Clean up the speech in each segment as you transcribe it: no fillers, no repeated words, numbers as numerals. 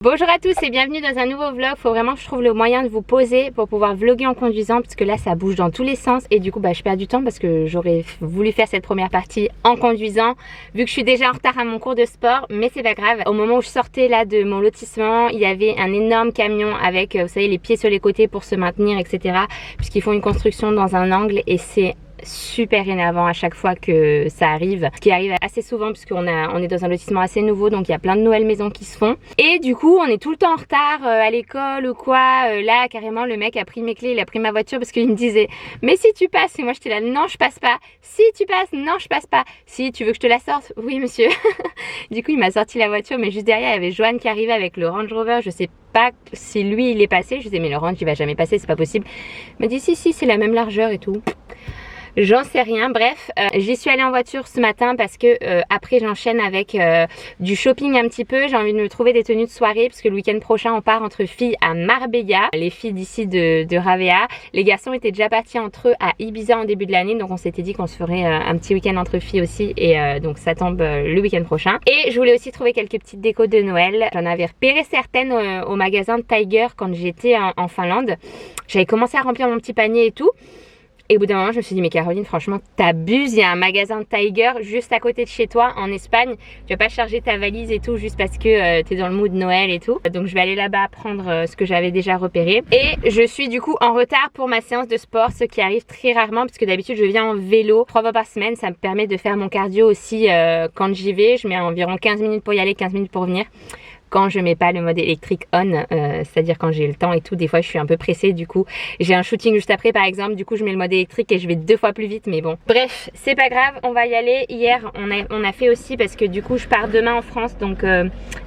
Bonjour à tous et bienvenue dans un nouveau vlog. Faut vraiment que je trouve le moyen de vous poser pour pouvoir vlogger en conduisant, parce que là ça bouge dans tous les sens et du coup je perds du temps parce que j'aurais voulu faire cette première partie en conduisant vu que je suis déjà en retard à mon cours de sport, mais c'est pas grave. Au moment où je sortais là de mon lotissement, il y avait un énorme camion avec vous savez les pieds sur les côtés pour se maintenir, etc. puisqu'ils font une construction dans un angle et c'est super énervant à chaque fois que ça arrive, ce qui arrive assez souvent puisqu'on est dans un lotissement assez nouveau, donc il y a plein de nouvelles maisons qui se font et du coup on est tout le temps en retard à l'école ou quoi. Là carrément le mec a pris mes clés, il a pris ma voiture parce qu'il me disait mais si tu passes, et moi j'étais là non je passe pas, si tu passes non je passe pas, si tu veux que je te la sorte, oui monsieur. Du coup il m'a sorti la voiture, mais juste derrière il y avait Joanne qui arrivait avec le Range Rover, je sais pas si lui il est passé, je disais mais le Range il va jamais passer, c'est pas possible. Il m'a dit si c'est la même largeur et tout. J'en sais rien, bref, j'y suis allée en voiture ce matin parce que après j'enchaîne avec du shopping un petit peu. J'ai envie de me trouver des tenues de soirée parce que le week-end prochain on part entre filles à Marbella, les filles d'ici de Ravea. Les garçons étaient déjà partis entre eux à Ibiza en début de l'année, donc on s'était dit qu'on se ferait un petit week-end entre filles aussi et donc ça tombe le week-end prochain. Et je voulais aussi trouver quelques petites décos de Noël. J'en avais repéré certaines au magasin de Tiger quand j'étais en Finlande. J'avais commencé à remplir mon petit panier et tout. Et au bout d'un moment, je me suis dit, mais Caroline, franchement, t'abuses. Il y a un magasin de Tiger juste à côté de chez toi, en Espagne. Tu vas pas charger ta valise et tout, juste parce que t'es dans le mood Noël et tout. Donc, je vais aller là-bas prendre ce que j'avais déjà repéré. Et je suis du coup en retard pour ma séance de sport, ce qui arrive très rarement, parce que d'habitude, je viens en vélo 3 fois par semaine. Ça me permet de faire mon cardio aussi quand j'y vais. Je mets environ 15 minutes pour y aller, 15 minutes pour venir. Quand je mets pas le mode électrique on, c'est-à-dire quand j'ai le temps et tout, des fois je suis un peu pressée, du coup j'ai un shooting juste après par exemple, du coup je mets le mode électrique et je vais 2 fois plus vite, mais bon bref c'est pas grave, on va y aller. Hier on a fait aussi, parce que du coup je pars demain en France, donc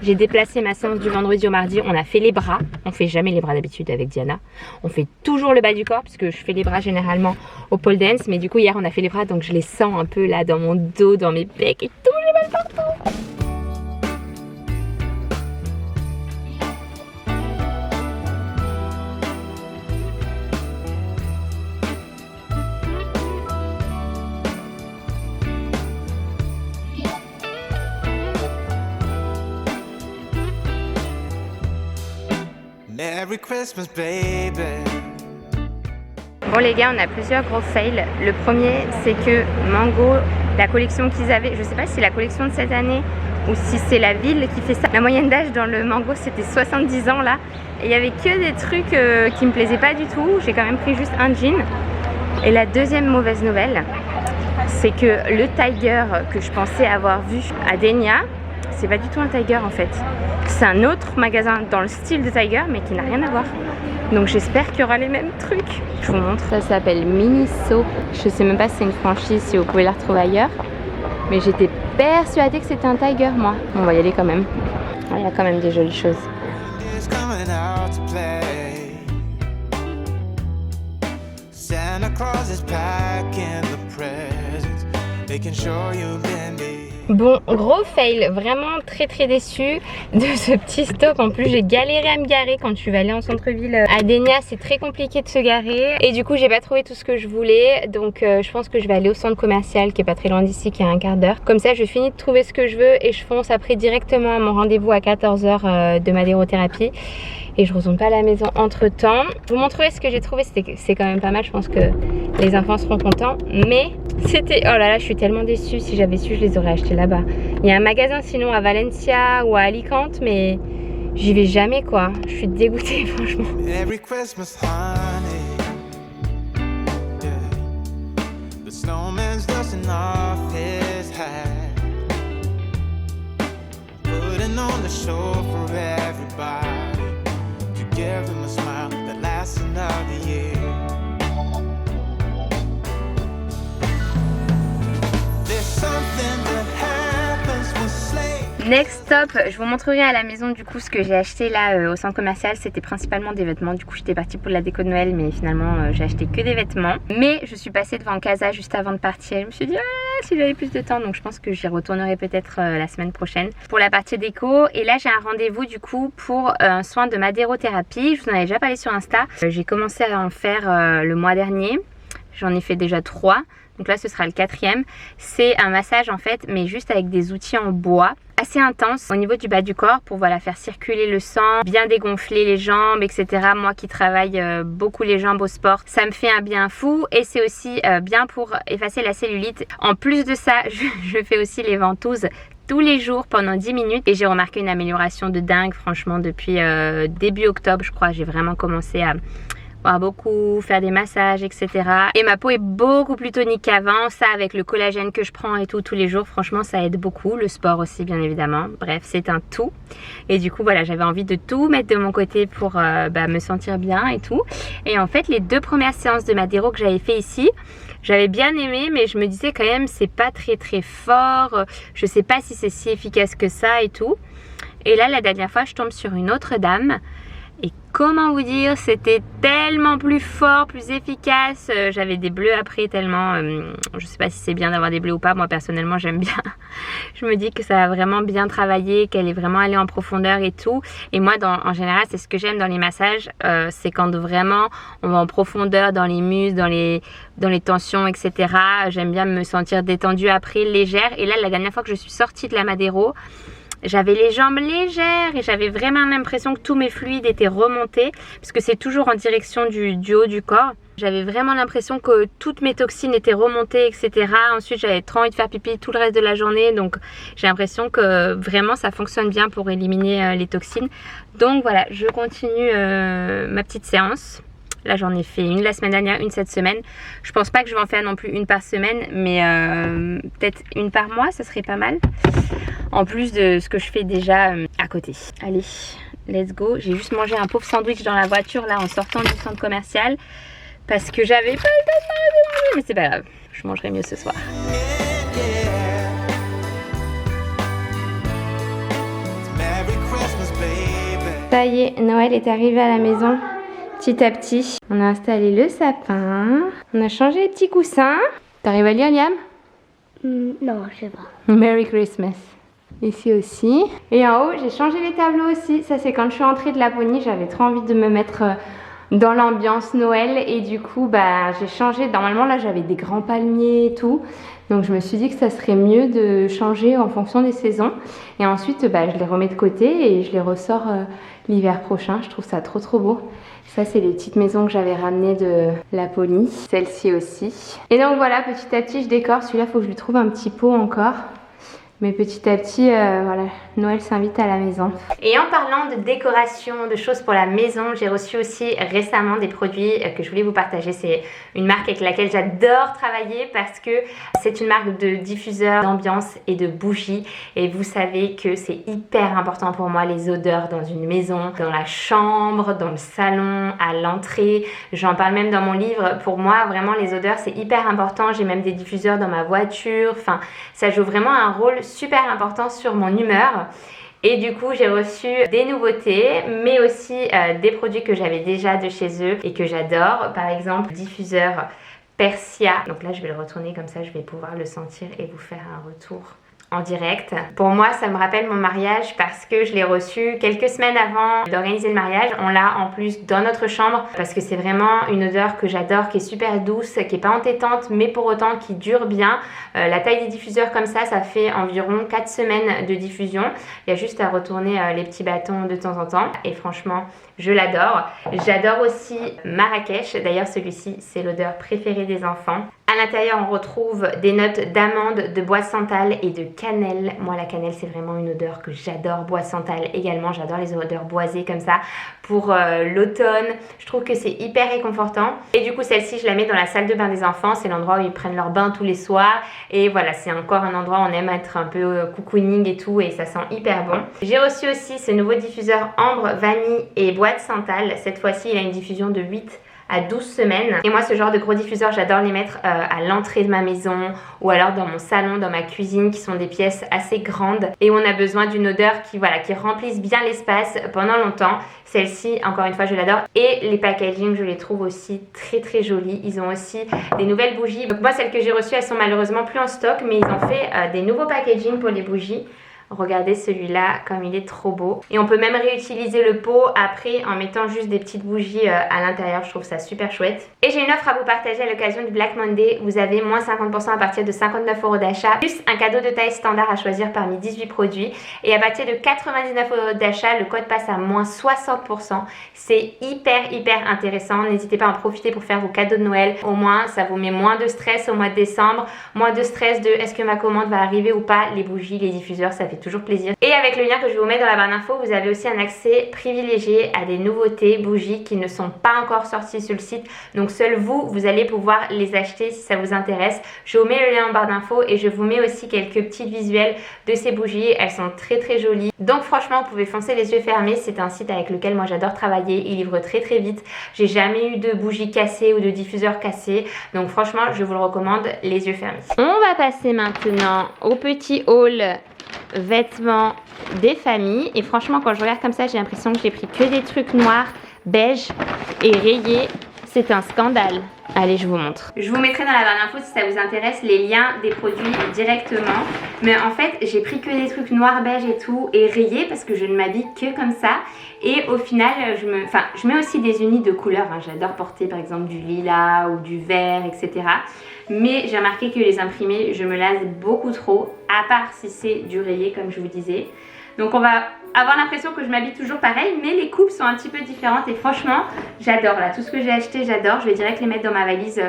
j'ai déplacé ma séance du vendredi au mardi. On a fait les bras, on fait jamais les bras d'habitude avec Diana, on fait toujours le bas du corps puisque je fais les bras généralement au pole dance, mais du coup hier on a fait les bras, donc je les sens un peu là dans mon dos, dans mes pecs et tout, j'ai mal partout. Merry Christmas, baby. Bon les gars, on a plusieurs gros fails. Le premier c'est que Mango, la collection qu'ils avaient, je sais pas si c'est la collection de cette année ou si c'est la ville qui fait ça. La moyenne d'âge dans le Mango c'était 70 ans là. Et il y avait que des trucs qui me plaisaient pas du tout. J'ai quand même pris juste un jean. Et la deuxième mauvaise nouvelle, c'est que le Tiger que je pensais avoir vu à Denia, c'est pas du tout un Tiger en fait. C'est un autre magasin dans le style de Tiger mais qui n'a rien à voir. Donc j'espère qu'il y aura les mêmes trucs. Je vous montre. Ça s'appelle Miniso. Je sais même pas si c'est une franchise, si vous pouvez la retrouver ailleurs. Mais j'étais persuadée que c'était un Tiger moi. Bon, on va y aller quand même. Il y a quand même des jolies choses. Santa Claus is packing the presents, making sure you've been there. Bon, gros fail, vraiment très déçue de ce petit stop. En plus j'ai galéré à me garer quand je vais aller en centre-ville à Denia, c'est très compliqué de se garer et du coup j'ai pas trouvé tout ce que je voulais, donc je pense que je vais aller au centre commercial qui est pas très loin d'ici, qui est à un quart d'heure. Comme ça je finis de trouver ce que je veux et je fonce après directement à mon rendez-vous à 14 h de madérothérapie. Et je retourne pas à la maison entre temps. Je vous montrerai ce que j'ai trouvé, c'est quand même pas mal, je pense que les enfants seront contents. Mais c'était, oh là là, je suis tellement déçue. Si j'avais su, je les aurais achetés là-bas. Il y a un magasin sinon à Valencia ou à Alicante, mais j'y vais jamais quoi. Je suis dégoûtée franchement. Merry Christmas, honey. Yeah. The snowman's dusting off his hat, putting on the show for everybody. Give him a smile that lasts another year. There's something that happens when sleigh. Next stop, je vous montrerai à la maison du coup ce que j'ai acheté là au centre commercial. C'était principalement des vêtements, du coup j'étais partie pour la déco de Noël, mais finalement j'ai acheté que des vêtements. Mais je suis passée devant Casa juste avant de partir. Je me suis dit si j'avais plus de temps, donc je pense que j'y retournerai peut-être la semaine prochaine pour la partie déco. Et là j'ai un rendez-vous du coup pour un soin de madérothérapie. Je vous en avais déjà parlé sur Insta. J'ai commencé à en faire le mois dernier. J'en ai fait déjà 3. Donc là ce sera le 4e. C'est un massage en fait, mais juste avec des outils en bois, assez intense au niveau du bas du corps pour voilà faire circuler le sang, bien dégonfler les jambes, etc. Moi qui travaille beaucoup les jambes au sport, ça me fait un bien fou et c'est aussi bien pour effacer la cellulite. En plus de ça, je fais aussi les ventouses tous les jours pendant 10 minutes et j'ai remarqué une amélioration de dingue franchement depuis début octobre je crois. J'ai vraiment commencé à beaucoup, faire des massages, etc. Et ma peau est beaucoup plus tonique qu'avant. Ça avec le collagène que je prends et tout tous les jours, franchement ça aide beaucoup. Le sport aussi bien évidemment. Bref, c'est un tout. Et du coup voilà, j'avais envie de tout mettre de mon côté pour me sentir bien et tout. Et en fait les 2 premières séances de Madero que j'avais fait ici, j'avais bien aimé, mais je me disais quand même c'est pas très fort. Je sais pas si c'est si efficace que ça et tout. Et là la dernière fois je tombe sur une autre dame. Et comment vous dire, c'était tellement plus fort, plus efficace. J'avais des bleus après tellement, je sais pas si c'est bien d'avoir des bleus ou pas, moi personnellement j'aime bien. Je me dis que ça a vraiment bien travaillé, qu'elle est vraiment allée en profondeur et tout. Et moi en général c'est ce que j'aime dans les massages, c'est quand vraiment on va en profondeur dans les muscles, dans les tensions, etc. J'aime bien me sentir détendue après, légère. Et là la dernière fois que je suis sortie de la Madero, j'avais les jambes légères et j'avais vraiment l'impression que tous mes fluides étaient remontés parce que c'est toujours en direction du haut du corps. J'avais vraiment l'impression que toutes mes toxines étaient remontées, etc. Ensuite, j'avais trop envie de faire pipi tout le reste de la journée. Donc, j'ai l'impression que vraiment ça fonctionne bien pour éliminer les toxines. Donc voilà, je continue ma petite séance. Là j'en ai fait une la semaine dernière, une cette semaine. Je pense pas que je vais en faire non plus une par semaine, mais peut-être une par mois, ça serait pas mal. En plus de ce que je fais déjà à côté. Allez, let's go. J'ai juste mangé un pauvre sandwich dans la voiture là en sortant du centre commercial. Parce que j'avais pas le temps de manger, mais c'est pas grave. Je mangerai mieux ce soir. Ça y est, Noël est arrivé à la maison. Petit à petit, on a installé le sapin, on a changé les petits coussins. T'arrives à lire, Liam? Non, je sais pas. Merry Christmas. Ici aussi. Et en haut, j'ai changé les tableaux aussi. Ça, c'est quand je suis entrée de Laponie, j'avais trop envie de me mettre dans l'ambiance Noël. Et du coup, j'ai changé. Normalement, là, j'avais des grands palmiers et tout. Donc, je me suis dit que ça serait mieux de changer en fonction des saisons. Et ensuite, je les remets de côté et je les ressors l'hiver prochain. Je trouve ça trop beau. Ça, c'est les petites maisons que j'avais ramenées de Laponie. Celle-ci aussi. Et donc voilà, petit à petit, je décore. Celui-là, il faut que je lui trouve un petit pot encore. Mais petit à petit, voilà, Noël s'invite à la maison. Et en parlant de décoration, de choses pour la maison, j'ai reçu aussi récemment des produits que je voulais vous partager. C'est une marque avec laquelle j'adore travailler parce que c'est une marque de diffuseurs d'ambiance et de bougies. Et vous savez que c'est hyper important pour moi les odeurs dans une maison, dans la chambre, dans le salon, à l'entrée. J'en parle même dans mon livre. Pour moi, vraiment, les odeurs, c'est hyper important. J'ai même des diffuseurs dans ma voiture. Enfin, ça joue vraiment un rôle super important sur mon humeur. Et du coup j'ai reçu des nouveautés mais aussi des produits que j'avais déjà de chez eux et que j'adore. Par exemple diffuseur Persia. Donc là je vais le retourner comme ça, je vais pouvoir le sentir et vous faire un retour en direct. Pour moi ça me rappelle mon mariage parce que je l'ai reçu quelques semaines avant d'organiser le mariage. On l'a en plus dans notre chambre parce que c'est vraiment une odeur que j'adore, qui est super douce, qui est pas entêtante mais pour autant qui dure bien. La taille des diffuseurs comme ça fait environ 4 semaines de diffusion. Il y a juste à retourner les petits bâtons de temps en temps et franchement je l'adore. J'adore aussi Marrakech. D'ailleurs celui-ci c'est l'odeur préférée des enfants. À l'intérieur on retrouve des notes d'amande, de bois santal et de cannelle. Moi la cannelle c'est vraiment une odeur que j'adore. Bois santal également, j'adore les odeurs boisées comme ça pour l'automne. Je trouve que c'est hyper réconfortant. Et du coup celle-ci je la mets dans la salle de bain des enfants. C'est l'endroit où ils prennent leur bain tous les soirs. Et voilà, c'est encore un endroit où on aime être un peu cocooning et tout et ça sent hyper bon. J'ai reçu aussi ce nouveau diffuseur ambre, vanille et bois de santal. Cette fois-ci il a une diffusion de 8 à 12 semaines. Et moi ce genre de gros diffuseurs j'adore les mettre à l'entrée de ma maison ou alors dans mon salon, dans ma cuisine qui sont des pièces assez grandes et où on a besoin d'une odeur qui remplisse bien l'espace pendant longtemps. Celle-ci encore une fois je l'adore et les packaging je les trouve aussi très jolis. Ils ont aussi des nouvelles bougies. Donc moi celles que j'ai reçues elles sont malheureusement plus en stock mais ils ont fait des nouveaux packaging pour les bougies. Regardez celui-là comme il est trop beau. Et on peut même réutiliser le pot après en mettant juste des petites bougies à l'intérieur. Je trouve ça super chouette. Et j'ai une offre à vous partager à l'occasion du Black Monday. Vous avez moins 50% à partir de 59 € d'achat, plus un cadeau de taille standard à choisir parmi 18 produits. Et à partir de 99 € d'achat, le code passe à moins 60%. C'est hyper intéressant. N'hésitez pas à en profiter pour faire vos cadeaux de Noël. Au moins, ça vous met moins de stress au mois de décembre. Moins de stress de est-ce que ma commande va arriver ou pas. Les bougies, les diffuseurs, ça fait toujours plaisir. Et avec le lien que je vais vous mettre dans la barre d'infos, vous avez aussi un accès privilégié à des nouveautés bougies qui ne sont pas encore sorties sur le site. Donc seul vous allez pouvoir les acheter si ça vous intéresse. Je vous mets le lien en barre d'infos et je vous mets aussi quelques petites visuels de ces bougies. Elles sont très jolies. Donc franchement, vous pouvez foncer les yeux fermés. C'est un site avec lequel moi j'adore travailler. Il livre très vite. J'ai jamais eu de bougies cassées ou de diffuseurs cassés. Donc franchement, je vous le recommande les yeux fermés. On va passer maintenant au petit haul vêtements des familles. Et franchement, quand je regarde comme ça, j'ai l'impression que j'ai pris que des trucs noirs, beige et rayés. C'est un scandale. Allez, je vous montre. Je vous mettrai dans la barre d'infos si ça vous intéresse les liens des produits directement. Mais en fait, j'ai pris que des trucs noirs, beige et tout et rayés parce que je ne m'habille que comme ça. Et au final, je mets aussi des unis de couleurs. Hein. J'adore porter par exemple du lilas ou du vert, etc. Mais j'ai remarqué que les imprimés, je me lasse beaucoup trop, à part si c'est du rayé comme je vous disais. Donc on va avoir l'impression que je m'habille toujours pareil, mais les coupes sont un petit peu différentes et franchement j'adore là, tout ce que j'ai acheté j'adore. Je vais direct les mettre dans ma valise.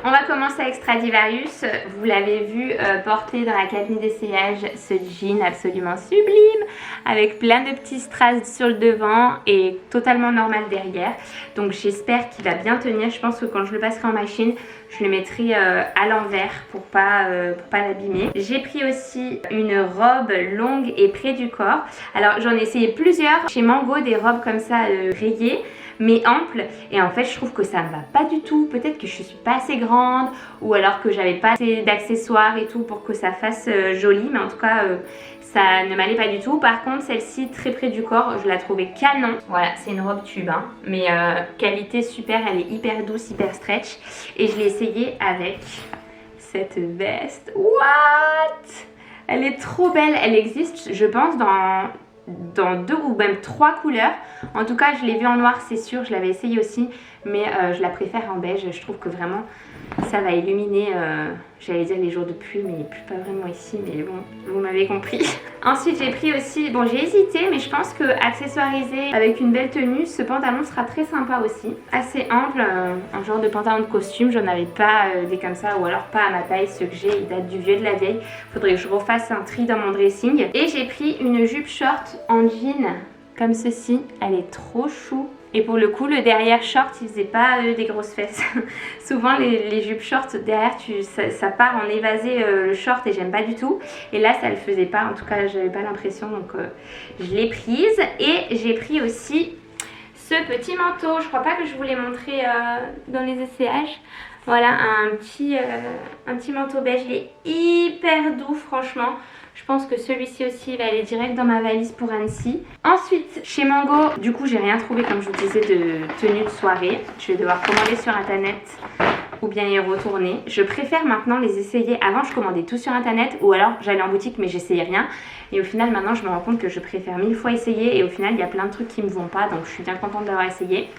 On va commencer avec Stradivarius. Vous l'avez vu porter dans la cabine d'essayage ce jean absolument sublime avec plein de petits strass sur le devant et totalement normal derrière. Donc j'espère qu'il va bien tenir. Je pense que quand je le passerai en machine, je le mettrai à l'envers pour pas l'abîmer. J'ai pris aussi une robe longue et près du corps. Alors j'en ai essayé plusieurs chez Mango, des robes comme ça rayées mais amples, et en fait je trouve que ça me va pas du tout. Peut-être que je suis pas assez grande ou alors que j'avais pas assez d'accessoires et tout pour que ça fasse joli, mais en tout cas ça ne m'allait pas du tout. Par contre celle-ci très près du corps, je la trouvais canon. Voilà, c'est une robe tube hein, mais qualité super, elle est hyper douce, hyper stretch, et je l'ai essayée avec cette veste. What? Elle est trop belle. Elle existe je pense dans 2 ou même 3 couleurs. En tout cas je l'ai vue en noir, c'est sûr, je l'avais essayé aussi, mais je la préfère en beige. Je trouve que vraiment ça va illuminer, j'allais dire les jours de pluie, mais pas vraiment ici, mais bon, vous m'avez compris. Ensuite j'ai pris aussi, bon j'ai hésité, mais je pense que accessoirisé avec une belle tenue, ce pantalon sera très sympa aussi. Assez ample, un genre de pantalon de costume. J'en avais pas des comme ça, ou alors pas à ma taille. Ceux que j'ai, ils datent du vieux de la vieille. Faudrait que je refasse un tri dans mon dressing. Et j'ai pris une jupe short en jean comme ceci. Elle est trop chou. Et pour le coup, le derrière short, il faisait pas des grosses fesses. Souvent, les jupes short, derrière, ça part en évasé le short et j'aime pas du tout. Et là, ça le faisait pas. En tout cas, j'avais pas l'impression. Donc, je l'ai prise. Et j'ai pris aussi ce petit manteau. Je crois pas que je vous l'ai montré dans les essayages. Voilà, un petit manteau beige. Il est hyper doux, franchement. Je pense que celui-ci aussi va aller direct dans ma valise pour Annecy. Ensuite, chez Mango, du coup, j'ai rien trouvé, comme je vous disais, de tenue de soirée. Je vais devoir commander sur internet ou bien y retourner. Je préfère maintenant les essayer. Avant, je commandais tout sur internet ou alors j'allais en boutique mais j'essayais rien. Et au final, maintenant, je me rends compte que je préfère 1000 fois essayer. Et au final, il y a plein de trucs qui me vont pas. Donc, je suis bien contente d'avoir essayé.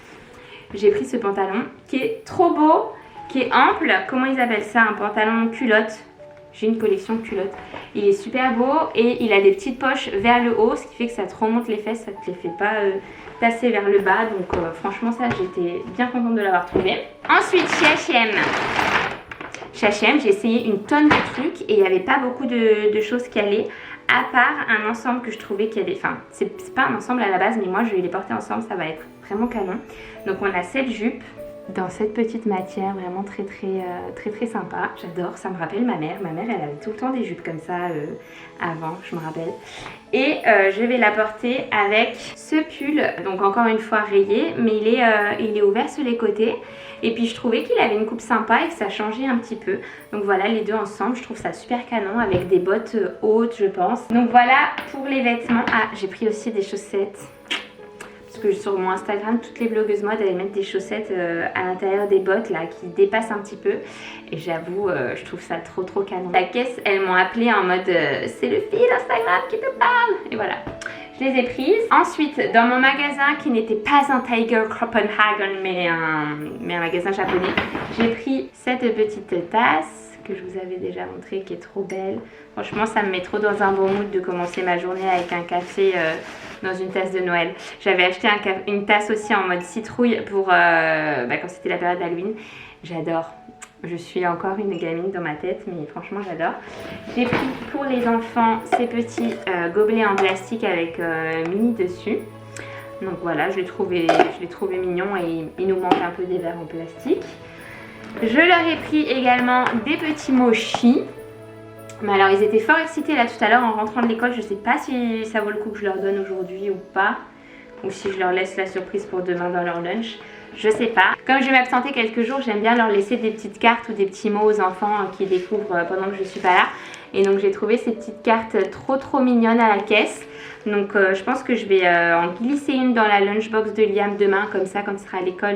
J'ai pris ce pantalon qui est trop beau, qui est ample. Comment ils appellent ça? Un pantalon culotte. J'ai une collection culotte. Il est super beau et il a des petites poches vers le haut, ce qui fait que ça te remonte les fesses, ça te les fait pas tasser vers le bas. Donc franchement ça, j'étais bien contente de l'avoir trouvé. Ensuite chez H&M. Chez H&M, j'ai essayé une tonne de trucs et il n'y avait pas beaucoup de choses qui allaient, à part un ensemble que je trouvais qu'il y avait. Enfin, c'est pas un ensemble à la base, mais moi je vais les porter ensemble, ça va être vraiment canon. Donc on a cette jupe dans cette petite matière vraiment très sympa. J'adore, ça me rappelle ma mère. Ma mère, elle avait tout le temps des jupes comme ça avant, je me rappelle. Et je vais la porter avec ce pull, donc encore une fois rayé, mais il est ouvert sur les côtés. Et puis je trouvais qu'il avait une coupe sympa et que ça changeait un petit peu. Donc voilà, les deux ensemble, je trouve ça super canon avec des bottes hautes, je pense. Donc voilà pour les vêtements. Ah, j'ai pris aussi des chaussettes. Parce que sur mon Instagram, toutes les blogueuses mode, elles mettent des chaussettes à l'intérieur des bottes là qui dépassent un petit peu. Et j'avoue, je trouve ça trop canon. La caisse, elles m'ont appelé en mode c'est le fil Instagram qui te parle. Et voilà, je les ai prises. Ensuite, dans mon magasin qui n'était pas un Tiger Copenhagen mais un magasin japonais, j'ai pris cette petite tasse que je vous avais déjà montré, qui est trop belle. Franchement, ça me met trop dans un bon mood de commencer ma journée avec un café dans une tasse de Noël. J'avais acheté une tasse aussi en mode citrouille pour quand c'était la période d'Halloween. J'adore. Je suis encore une gamine dans ma tête, mais franchement j'adore. J'ai pris pour les enfants ces petits gobelets en plastique avec mini dessus. Donc voilà, je l'ai trouvé mignon et il nous manque un peu des verres en plastique. Je leur ai pris également des petits mochis. Mais alors ils étaient fort excités là tout à l'heure en rentrant de l'école. Je sais pas si ça vaut le coup que je leur donne aujourd'hui ou pas. Ou si je leur laisse la surprise pour demain dans leur lunch. Je sais pas. Comme je vais m'absenter quelques jours, j'aime bien leur laisser des petites cartes ou des petits mots aux enfants qui découvrent pendant que je suis pas là. Et donc j'ai trouvé ces petites cartes trop mignonnes à la caisse. Donc je pense que je vais en glisser une dans la lunchbox de Liam demain. Comme ça, quand il sera à l'école,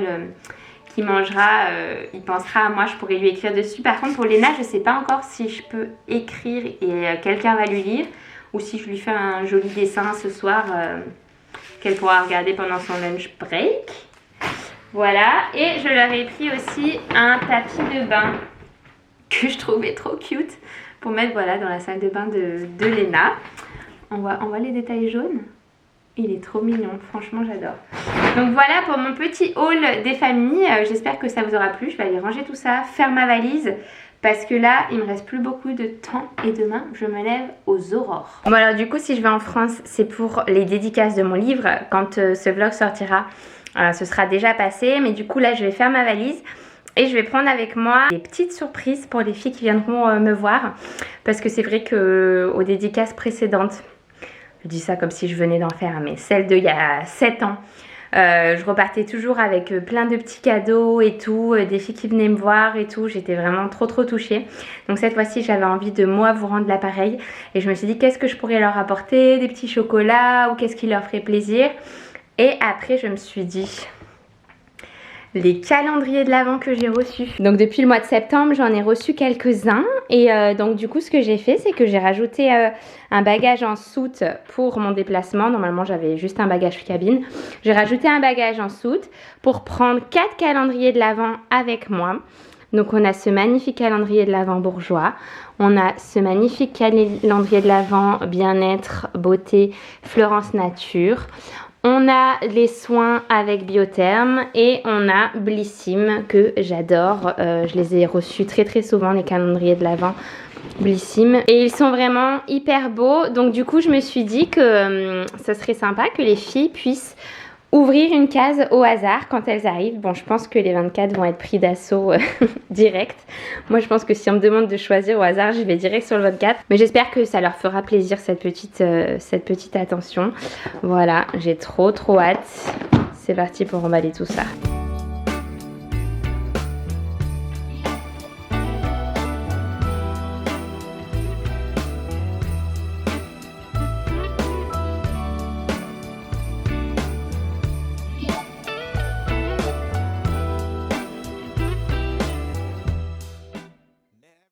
il mangera, il pensera à moi, je pourrais lui écrire dessus. Par contre pour Léna, je sais pas encore si je peux écrire et quelqu'un va lui lire. Ou si je lui fais un joli dessin ce soir qu'elle pourra regarder pendant son lunch break. Voilà, et je leur ai pris aussi un tapis de bain que je trouvais trop cute pour mettre voilà, dans la salle de bain de Léna. On voit les détails jaunes. Il est trop mignon, franchement j'adore. Donc voilà pour mon petit haul des familles. J'espère que ça vous aura plu. Je vais aller ranger tout ça, faire ma valise. Parce que là, il me reste plus beaucoup de temps et demain, je me lève aux aurores. Bon alors du coup, si je vais en France, c'est pour les dédicaces de mon livre. Quand ce vlog sortira, ce sera déjà passé. Mais du coup, là, je vais faire ma valise. Et je vais prendre avec moi des petites surprises pour les filles qui viendront me voir. Parce que c'est vrai qu'aux dédicaces précédentes, je dis ça comme si je venais d'en faire, mais celle d'il y a 7 ans, je repartais toujours avec plein de petits cadeaux et tout, des filles qui venaient me voir et tout. J'étais vraiment trop touchée. Donc cette fois-ci, j'avais envie de moi vous rendre l'appareil. Et je me suis dit, qu'est-ce que je pourrais leur apporter? Des petits chocolats ou qu'est-ce qui leur ferait plaisir? Et après, je me suis dit... les calendriers de l'Avent que j'ai reçus. Donc depuis le mois de septembre, j'en ai reçu quelques-uns. Et donc du coup, ce que j'ai fait, c'est que j'ai rajouté un bagage en soute pour mon déplacement. Normalement, j'avais juste un bagage cabine. J'ai rajouté un bagage en soute pour prendre 4 calendriers de l'Avent avec moi. Donc on a ce magnifique calendrier de l'Avent bourgeois. On a ce magnifique calendrier de l'Avent bien-être, beauté, Florence Nature. On a les soins avec Biotherme et on a Blissim que j'adore. Je les ai reçus très souvent, les calendriers de l'Avent Blissim. Et ils sont vraiment hyper beaux. Donc du coup, je me suis dit que ça serait sympa que les filles puissent ouvrir une case au hasard quand elles arrivent. Bon, je pense que les 24 vont être pris d'assaut direct. Moi, je pense que si on me demande de choisir au hasard, j'y vais direct sur le 24. Mais j'espère que ça leur fera plaisir cette petite attention. Voilà, j'ai trop hâte. C'est parti pour emballer tout ça.